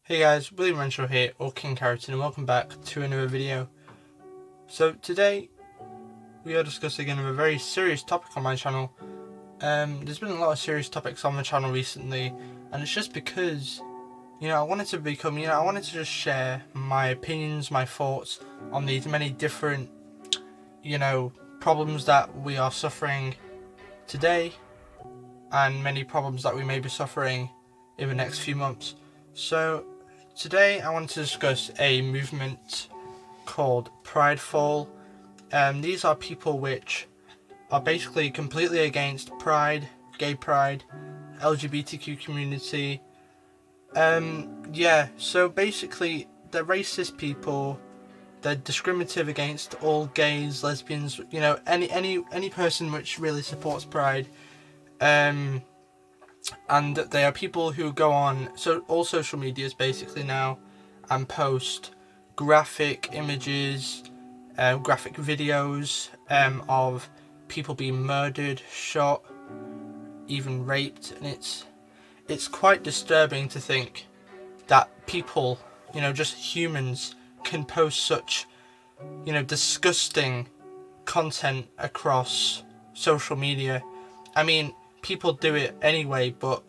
Hey guys, William Renshaw here, or King Carroton, and welcome back to another video. So today, we are discussing again a very serious topic on my channel. There's been a lot of serious topics on the channel recently, and it's just because, I wanted to just share my opinions, my thoughts on these many different, problems that we are suffering today, and many problems that we may be suffering in the next few months. So today I want to discuss a movement called Pridefall. These are people which are basically completely against pride, gay pride, LGBTQ community. So basically they're racist people. They're discriminative against all gays, lesbians, any person which really supports pride. And they are people who go on all social medias basically now and post graphic images, graphic videos of people being murdered, shot, even raped, and it's quite disturbing to think that people, just humans, can post such, disgusting content across social media. I mean, people do it anyway, but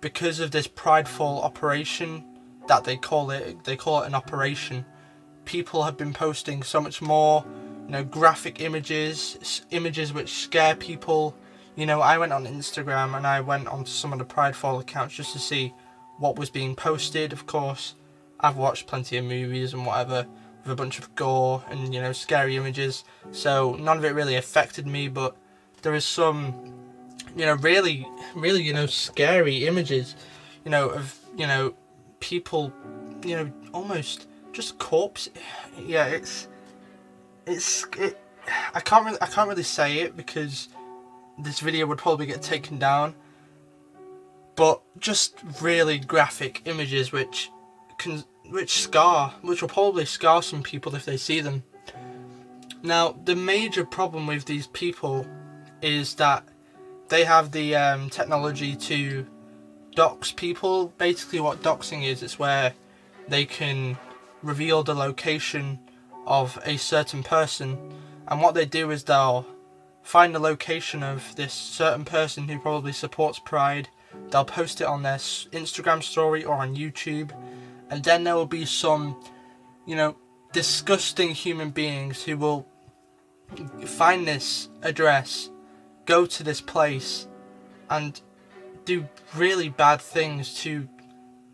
because of this prideful operation that they call it an operation, people have been posting so much more, graphic images which scare people. I went on Instagram and I went onto some of the Pridefall accounts just to see what was being posted. Of course, I've watched plenty of movies and whatever with a bunch of gore and, scary images, so none of it really affected me, but there is some really, scary images, of, people, almost just corpse. Yeah, I can't really say it because this video would probably get taken down, but just really graphic images which will probably scar some people if they see them. Now, the major problem with these people is that they have the technology to dox people. Basically what doxing is, it's where they can reveal the location of a certain person, and what they do is they'll find the location of this certain person who probably supports pride, they'll post it on their Instagram story or on YouTube, and then there will be some, disgusting human beings who will find this address, go to this place, and do really bad things to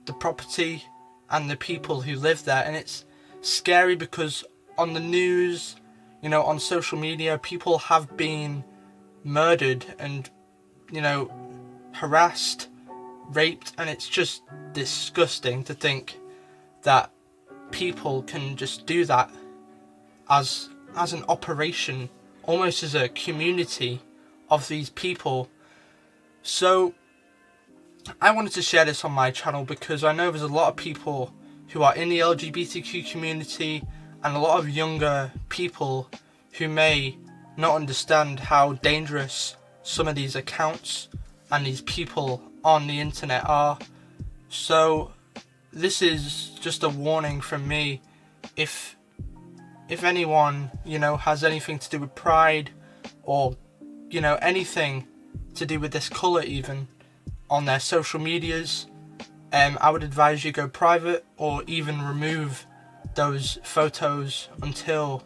the property and the people who live there. And it's scary because on the news, on social media, people have been murdered and, harassed, raped, and it's just disgusting to think that people can just do that as an operation, almost as a community of these people. So I wanted to share this on my channel because I know there's a lot of people who are in the LGBTQ community and a lot of younger people who may not understand how dangerous some of these accounts and these people on the internet are. So this is just a warning from me. If anyone, has anything to do with pride or anything to do with this colour even on their social medias, I would advise you go private or even remove those photos until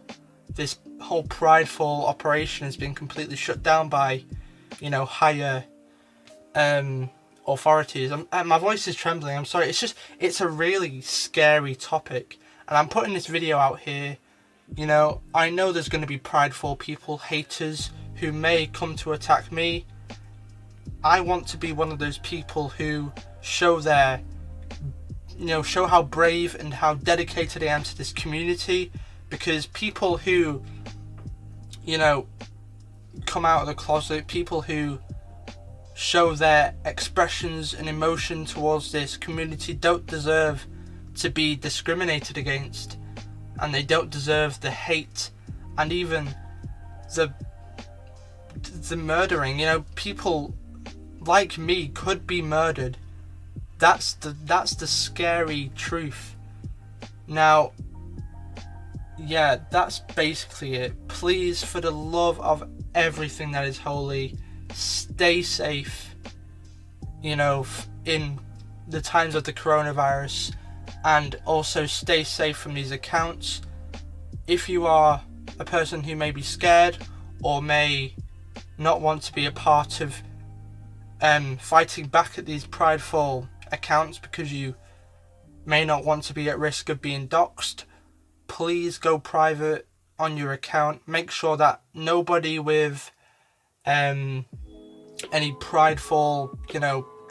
this whole prideful operation has been completely shut down by higher authorities. My voice is trembling, I'm sorry. It's a really scary topic, and I'm putting this video out here. I know there's going to be prideful people, haters, who may come to attack me. I want to be one of those people who show how brave and how dedicated I am to this community, because people who, come out of the closet, people who show their expressions and emotion towards this community don't deserve to be discriminated against, and they don't deserve the hate and even the murdering. People like me could be murdered That's the scary truth. Now, yeah, that's basically it. Please, for the love of everything that is holy, stay safe, in the times of the coronavirus, and also stay safe from these accounts. If you are a person who may be scared or may not want to be a part of fighting back at these prideful accounts because you may not want to be at risk of being doxed, please go private on your account. Make sure that nobody with any prideful,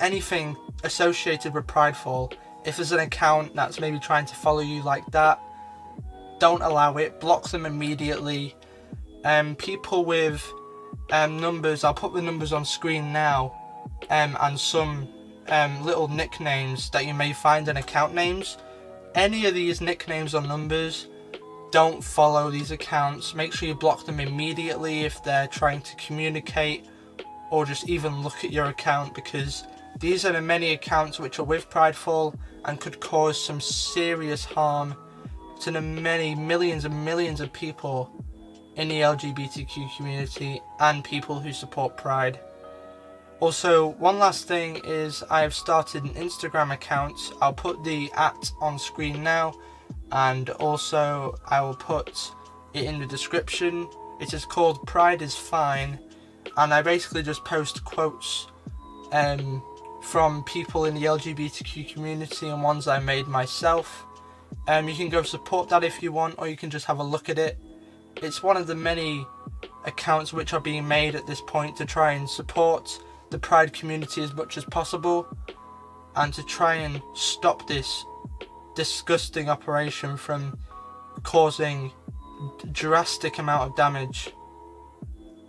anything associated with prideful, if there's an account that's maybe trying to follow you like that, don't allow it. Block them immediately. People with numbers, I'll put the numbers on screen now, and some little nicknames that you may find in account names. Any of these nicknames or numbers, don't follow these accounts. Make sure you block them immediately if they're trying to communicate or just even look at your account, because these are the many accounts which are with Pridefall and could cause some serious harm to the many millions and millions of people in the LGBTQ community and people who support Pride. Also, one last thing is I have started an Instagram account. I'll put the @ on screen now, and also I will put it in the description. It is called Pride is Fine, and I basically just post quotes from people in the LGBTQ community and ones I made myself. You can go support that if you want, or you can just have a look at it. It's one of the many accounts which are being made at this point to try and support the Pride community as much as possible, and to try and stop this disgusting operation from causing drastic amount of damage,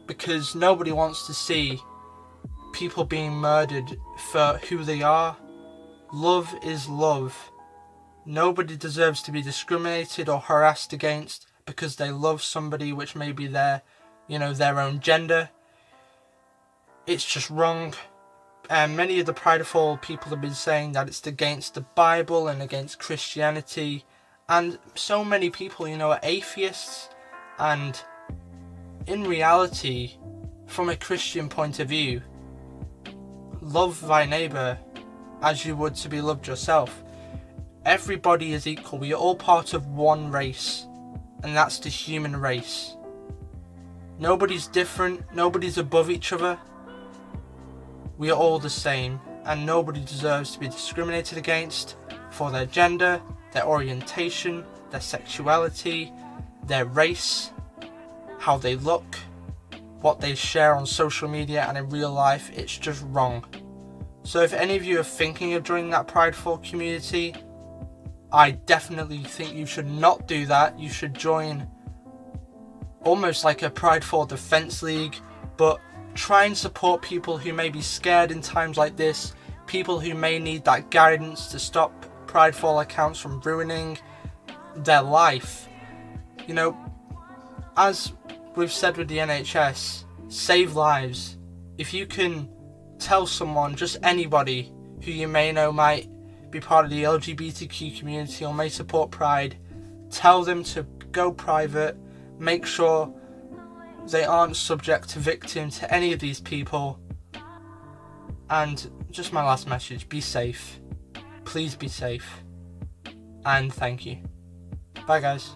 because nobody wants to see people being murdered for who they are. Love is love. Nobody deserves to be discriminated or harassed against because they love somebody which may be their own gender. It's just wrong. Many of the prideful people have been saying that it's against the Bible and against Christianity, and so many people, are atheists, and in reality, from a Christian point of view, love thy neighbour as you would to be loved yourself. Everybody is equal. We are all part of one race, and that's the human race. Nobody's different. Nobody's above each other. We are all the same, and nobody deserves to be discriminated against for their gender, their orientation, their sexuality, their race, how they look, what they share on social media and in real life. It's just wrong. So if any of you are thinking of joining that prideful community, I definitely think you should not do that. You should join almost like a prideful defense league, but try and support people who may be scared in times like this, people who may need that guidance to stop prideful accounts from ruining their life. As we've said with the NHS, save lives. If you can tell someone, just anybody who you may know might be part of the LGBTQ community or may support Pride, tell them to go private. Make sure they aren't subject to victim to any of these people. And just my last message, be safe. Please be safe. And thank you. Bye guys.